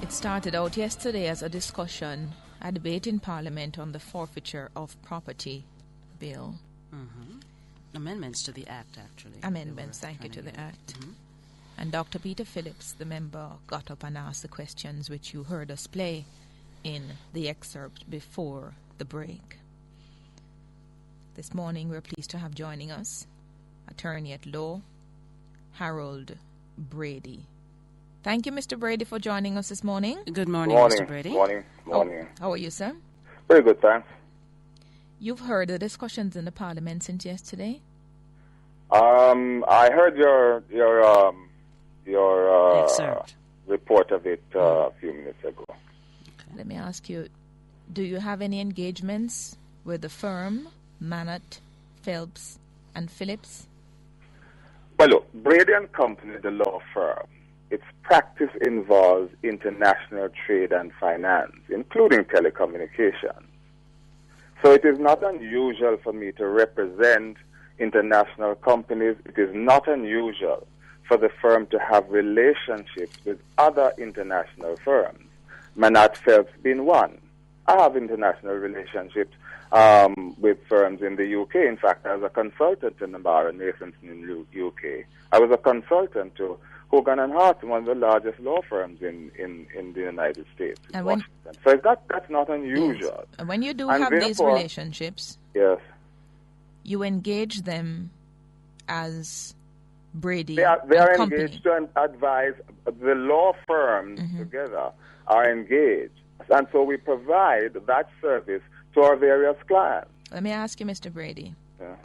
It started out yesterday as a discussion, a debate in Parliament on the forfeiture of property bill. Mm-hmm. Amendments to the Act, actually. Amendments, thank you, to the Act. Mm-hmm. And Dr. Peter Phillips, the member, got up and asked the questions which you heard us play in the excerpt before the break. This morning we're pleased to have joining us attorney at law, Harold Brady. Thank you, Mr. Brady, for joining us this morning. Good morning, Mr. Brady. Morning. How are you, sir? Very good, thanks. You've heard the discussions in the Parliament since yesterday? I heard your report of it a few minutes ago. Okay. Let me ask you, do you have any engagements with the firm, Manatt, Phelps, and Phillips? Well, look, Brady & Company, the law firm, its practice involves international trade and finance, including telecommunications. So it is not unusual for me to represent international companies. It is not unusual for the firm to have relationships with other international firms, Manatt, Phelps being one. I have international relationships with firms in the UK. In fact, I was a consultant in the Bar and Nathanson in the UK. I was a consultant to Hogan and Hart, one of the largest law firms in the United States, in Washington. So that's not unusual. Yes. And when you do have these relationships, yes, you engage them as Brady. They are engaged to advise. The law firms together are engaged. And so we provide that service to our various clients. Let me ask you, Mr. Brady. Yeah.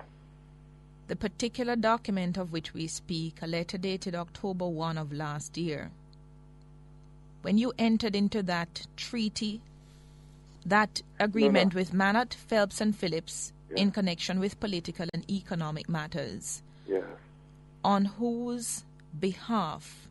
The particular document of which we speak, a letter dated October 1 of last year, when you entered into that treaty, that agreement with Manatt, Phelps, and Phillips in connection with political and economic matters, on whose behalf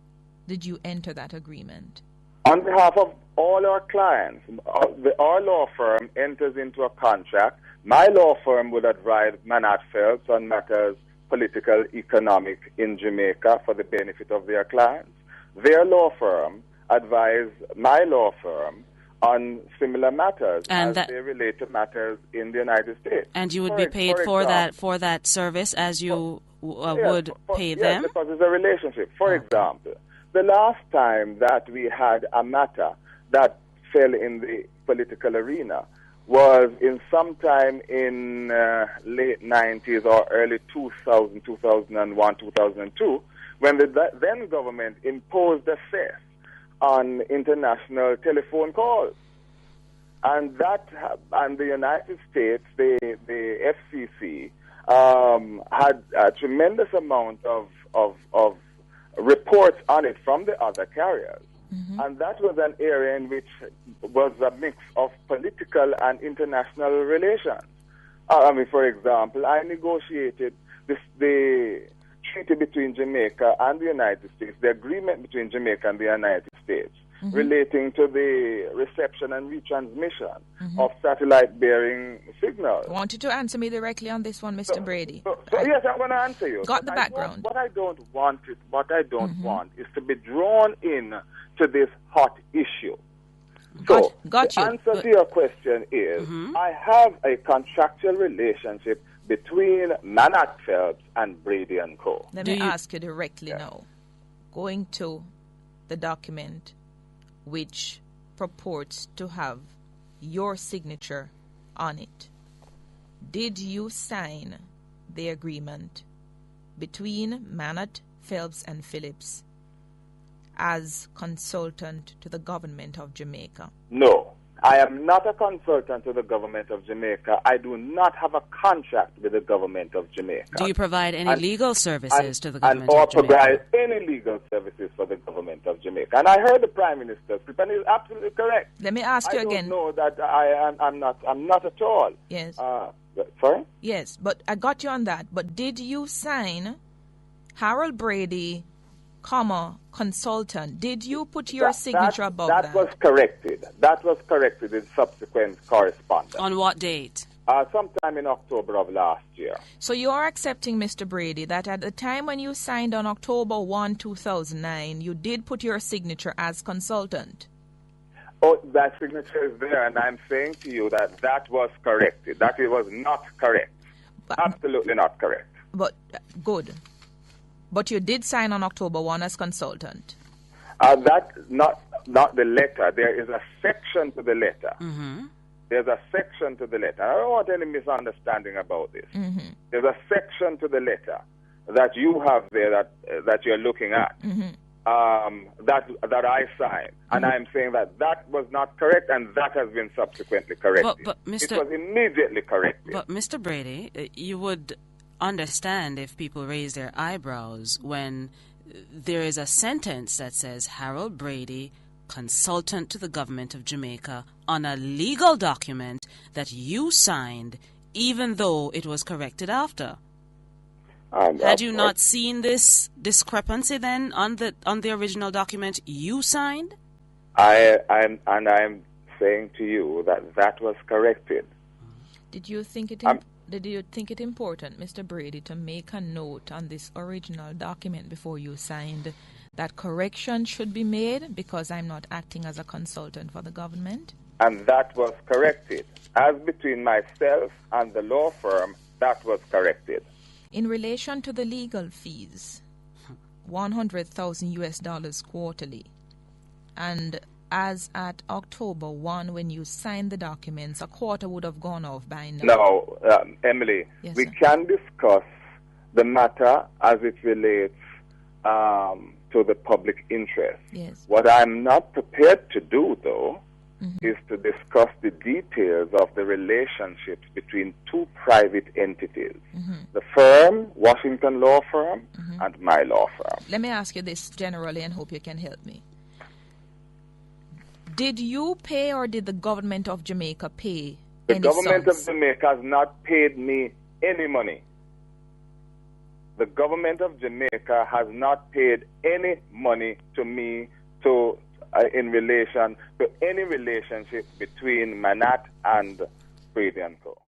did you enter that agreement? On behalf of all our clients. Our law firm enters into a contract. My law firm would advise Manatt, Phelps on matters political, economic in Jamaica for the benefit of their clients. Their law firm advise my law firm on similar matters as they relate to matters in the United States. And you would be paid for that service as you would pay them? Yes, because it's a relationship. For example, the last time that we had a matter that fell in the political arena was in sometime in late 90s or early 2000, 2001, 2002, when the then government imposed a cess on international telephone calls. And the United States, the FCC, had a tremendous amount of reports on it from the other carriers. And that was an area in which was a mix of political and international relations. For example, I negotiated the treaty between Jamaica and the United States, the agreement between Jamaica and the United States, relating to the reception and retransmission of satellite-bearing signals. I want you to answer me directly on this one, Mr. Brady. Yes, I'm going to answer you. Got the background. What I don't want is to be drawn in to this hot issue. So, got you. The answer to your question is, I have a contractual relationship between Manatt, Phelps, and Brady & Co. Let me ask you directly now. Going to the document which purports to have your signature on it, did you sign the agreement between Manatt, Phelps, and Phillips as consultant to the government of Jamaica? No, I am not a consultant to the government of Jamaica. I do not have a contract with the government of Jamaica. Do you provide any legal services to the government of Jamaica? Or provide any legal services for the government of Jamaica. And I heard the Prime Minister speak, and he's absolutely correct. Let me ask you again. I don't know that I'm not at all. Yes. Sorry? Yes, but I got you on that. But did you sign Harold Brady, consultant? Did you put your signature above that? That was corrected. That was corrected in subsequent correspondence. On what date? Sometime in October of last year. So you are accepting, Mr. Brady, that at the time when you signed on October 1, 2009, you did put your signature as consultant? Oh, that signature is there, and I'm saying to you that that was corrected. That it was not correct. Absolutely not correct. But good. But you did sign on October 1 as consultant. That not the letter. There is a section to the letter. Mm-hmm. There's a section to the letter. I don't want any misunderstanding about this. Mm-hmm. There's a section to the letter that you have there that you're looking at. Mm-hmm. That I signed, and I'm saying that was not correct, and that has been subsequently corrected. But Mr. It was immediately corrected. But Mr. Brady, you would understand if people raise their eyebrows when there is a sentence that says Harold Brady, consultant to the government of Jamaica, on a legal document that you signed, even though it was corrected after. Had you not seen this discrepancy then on the original document you signed? I'm saying to you that was corrected. Did you think it important, Mr. Brady, to make a note on this original document before you signed that correction should be made because I'm not acting as a consultant for the government? And that was corrected. As between myself and the law firm, that was corrected. In relation to the legal fees, $100,000 quarterly, and as at October 1, when you signed the documents, a quarter would have gone off by now. No, Emily, yes, we sir. can discuss the matter as it relates to the public interest. Yes. What I'm not prepared to do, though, is to discuss the details of the relationships between two private entities, the firm, Washington Law Firm, and my law firm. Let me ask you this generally and hope you can help me. Did you pay or did the government of Jamaica pay The any government sums? of Jamaica has not paid me any money. The government of Jamaica has not paid any money to me in relation to any relationship between Manatt and Brady-On Co.